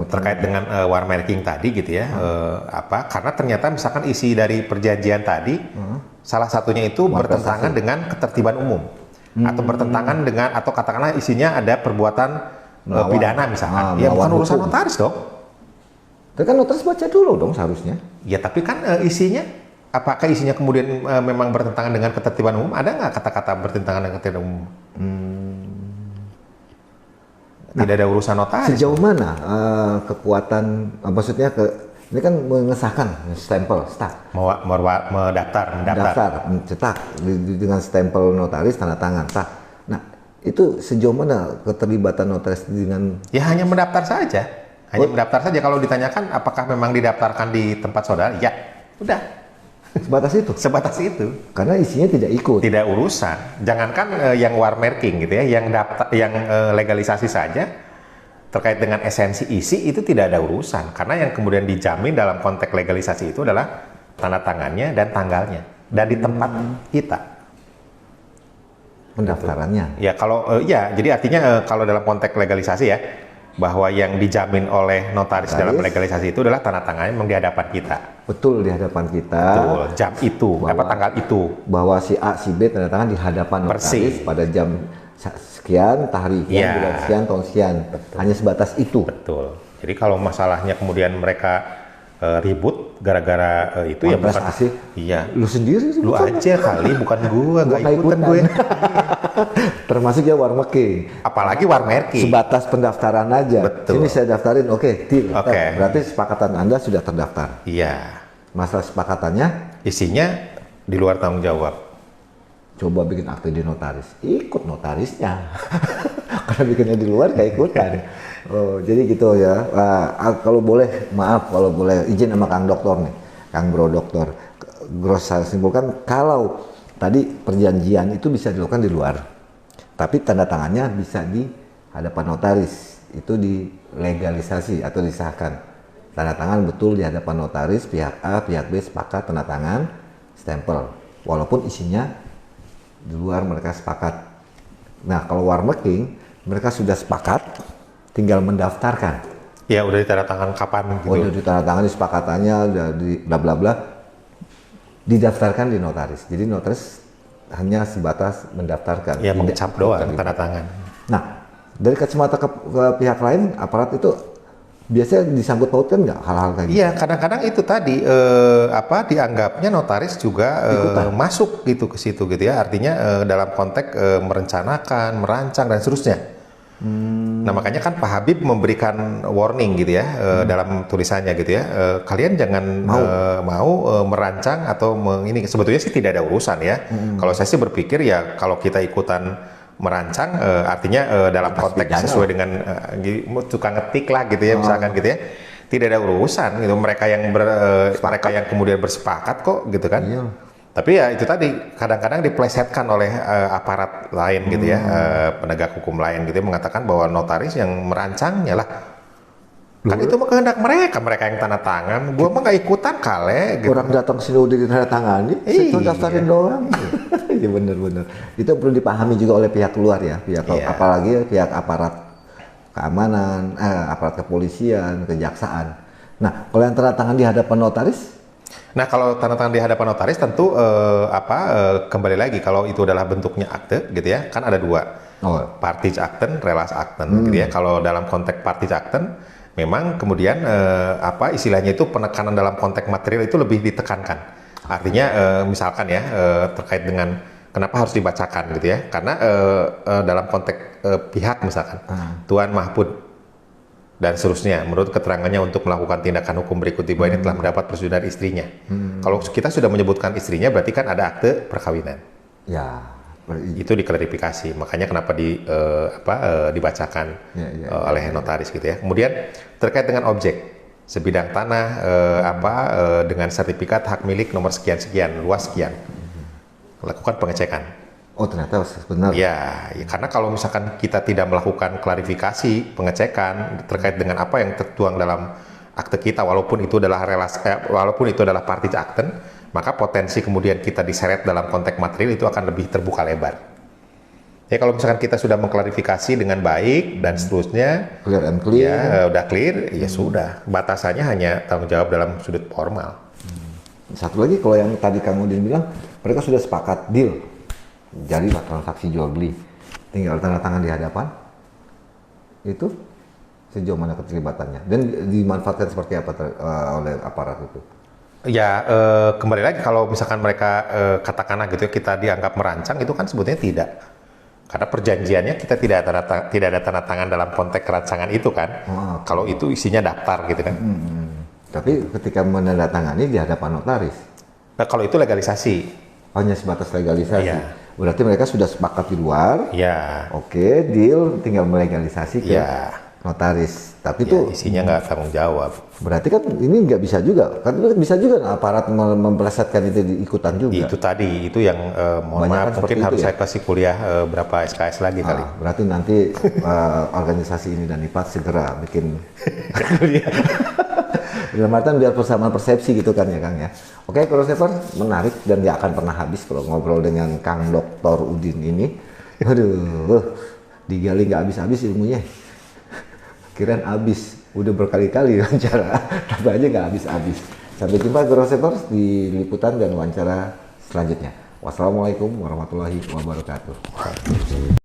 terkait dengan war marking tadi gitu ya, karena ternyata misalkan isi dari perjanjian tadi salah satunya itu bertentangan dengan ketertiban umum atau bertentangan dengan atau katakanlah isinya ada perbuatan pidana misalkan, ya bukan urusan notaris dong. Tapi kan notaris baca dulu dong seharusnya. Ya tapi kan isinya, apakah isinya kemudian memang bertentangan dengan ketertiban umum? Ada nggak kata-kata bertentangan dengan ketertiban umum? Tidak ada urusan notaris. Sejauh mana kekuatan, maksudnya ini kan mengesahkan stempel, mendaftar, mencetak dengan stempel notaris, tanda tangan, sah. Nah, itu sejauh mana keterlibatan notaris dengan? Ya hanya mendaftar saja, mendaftar saja. Kalau ditanyakan apakah memang didaftarkan di tempat saudara, ya udah. Sebatas itu? Sebatas itu. Karena isinya tidak ikut. Tidak urusan. Jangankan yang war marking gitu ya, yang legalisasi saja terkait dengan esensi isi itu tidak ada urusan. Karena yang kemudian dijamin dalam konteks legalisasi itu adalah tanda tangannya dan tanggalnya dan di tempat kita. Pendaftarannya. Ya kalau jadi artinya kalau dalam konteks legalisasi ya, bahwa yang dijamin oleh notaris dalam legalisasi itu adalah tanda tangannya memang di hadapan kita. Betul, di hadapan kita. Betul, jam itu, tanggal itu. Bahwa si A, si B tanda tangan di hadapan notaris pada jam sekian, hari sekian, bulan sekian, tahun sekian. Betul. Hanya sebatas itu. Betul. Jadi kalau masalahnya kemudian mereka ribut gara-gara itu ya bukan. Iya. Lu sendiri sih. Lu aja kali, bukan gua, nggak ikutan gue. Termasuk ya war marking. Apalagi war marking. Sebatas pendaftaran aja. Betul. Ini saya daftarin, oke, deal. Oke. Berarti sepakatan Anda sudah terdaftar. Iya. Masalah sepakatannya? Isinya di luar tanggung jawab. Coba bikin akte di notaris. Ikut notarisnya. Karena bikinnya di luar kayak ikutan. Oh, jadi gitu ya. Kalau boleh, maaf, kalau boleh izin sama Kang Dokter nih. Kang Bro Dokter. Gross saya simpulkan, kalau tadi perjanjian itu bisa dilakukan di luar, tapi tanda tangannya bisa di hadapan notaris, itu dilegalisasi atau disahkan. Tanda tangan betul di hadapan notaris, pihak A, pihak B sepakat, tanda tangan, stempel. Walaupun isinya di luar mereka sepakat. Nah, kalau war marking, mereka sudah sepakat, tinggal mendaftarkan. Ya, udah ditanda tangan kapan gitu. Udah ditanda tangan, disepakatannya, udah di bla bla bla. Didaftarkan di notaris. Jadi notaris hanya sebatas mendaftarkan. Ya, mengecap doang tanda tangan. Nah, dari kacamata ke pihak lain, aparat itu biasanya disangkut pautkan nggak hal-hal kayak gitu? Iya, kadang-kadang itu tadi dianggapnya notaris juga masuk gitu ke situ gitu ya. Artinya dalam konteks merencanakan, merancang dan seterusnya. Nah makanya kan Pak Habib memberikan warning gitu ya dalam tulisannya gitu ya, kalian jangan mau merancang atau ini, sebetulnya sih tidak ada urusan ya. Kalau saya sih berpikir ya kalau kita ikutan merancang artinya dalam konteks sesuai dengan tukang ngetik lah gitu ya misalkan gitu ya, tidak ada urusan gitu, mereka yang kemudian bersepakat kok gitu kan. Iya. Tapi ya itu tadi kadang-kadang diplesetkan oleh aparat lain gitu ya, penegak hukum lain gitu ya, mengatakan bahwa notaris yang merancangnya lah. Kan itu mah kehendak mereka yang tanda tangan. Gua mah nggak ikutan kali. Gitu. Orang datang sini udah ditandatangani, saya cuma daftarin doang. Iya bener-bener. Itu perlu dipahami juga oleh pihak luar ya, apalagi pihak aparat keamanan, aparat kepolisian, kejaksaan. Nah, kalau yang tanda tangan di hadapan notaris? Nah, kalau tanda tangan di hadapan notaris tentu kembali lagi kalau itu adalah bentuknya akte gitu ya, kan ada dua, partage acten, relas acten gitu ya. Kalau dalam konteks partage acten, memang kemudian istilahnya itu penekanan dalam konteks material itu lebih ditekankan. Artinya misalkan ya terkait dengan kenapa harus dibacakan gitu ya, karena dalam konteks pihak misalkan Tuan Mahfud dan seterusnya, menurut keterangannya untuk melakukan tindakan hukum berikut di bawah ini telah mendapat persetujuan dari istrinya. Kalau kita sudah menyebutkan istrinya, berarti kan ada akte perkawinan. Ya. Itu diklarifikasi, makanya kenapa dibacakan oleh notaris gitu ya. Kemudian terkait dengan objek, sebidang tanah dengan sertifikat hak milik nomor sekian-sekian, luas sekian, lakukan pengecekan. Oh ternyata benar. Ya, karena kalau misalkan kita tidak melakukan klarifikasi, pengecekan terkait dengan apa yang tertuang dalam akte kita, walaupun itu adalah partage acten, maka potensi kemudian kita diseret dalam konteks material itu akan lebih terbuka lebar. Ya kalau misalkan kita sudah mengklarifikasi dengan baik dan seterusnya, Clear and clear. ya udah clear, ya sudah. Batasannya hanya tanggung jawab dalam sudut formal. Satu lagi kalau yang tadi Kang Udin bilang, mereka sudah sepakat deal, jadilah transaksi jual beli, tinggal tanda tangan di hadapan, itu sejauh mana keterlibatannya dan dimanfaatkan seperti apa oleh aparat itu? Ya kembali lagi kalau misalkan mereka katakanlah gitu ya, kita dianggap merancang, itu kan sebetulnya tidak. Karena perjanjiannya kita tidak ada tanda tangan dalam konteks kerancangan itu kan. Kalau itu isinya daftar gitu kan. Tapi ketika menandatangani di hadapan notaris. Nah, kalau itu legalisasi. Hanya sebatas legalisasi. Iya. Berarti mereka sudah sepakat di luar. Ya. Oke, deal, tinggal melegalisasi ke Ya. notaris. Tapi Ya, itu isinya nggak tanggung jawab. berarti kan ini nggak bisa juga. Kan bisa juga aparat mempelesetkan itu ikutan juga. Itu tadi, itu yang mohon Banyak maaf kan mungkin seperti harus itu ya? saya kasih kuliah berapa SKS lagi kali. Berarti nanti organisasi ini dan IPAT segera bikin kuliah. Dalam artian biar persamaan persepsi gitu kan ya Kang ya. Oke, crossover menarik dan nggak akan pernah habis kalau ngobrol dengan Kang Dr. Udin ini. Aduh, digali nggak habis-habis ilmunya. Kirain habis, udah berkali-kali wawancara, tapi aja nggak habis-habis. Sampai jumpa crossover di liputan dan wawancara selanjutnya. Wassalamualaikum warahmatullahi wabarakatuh.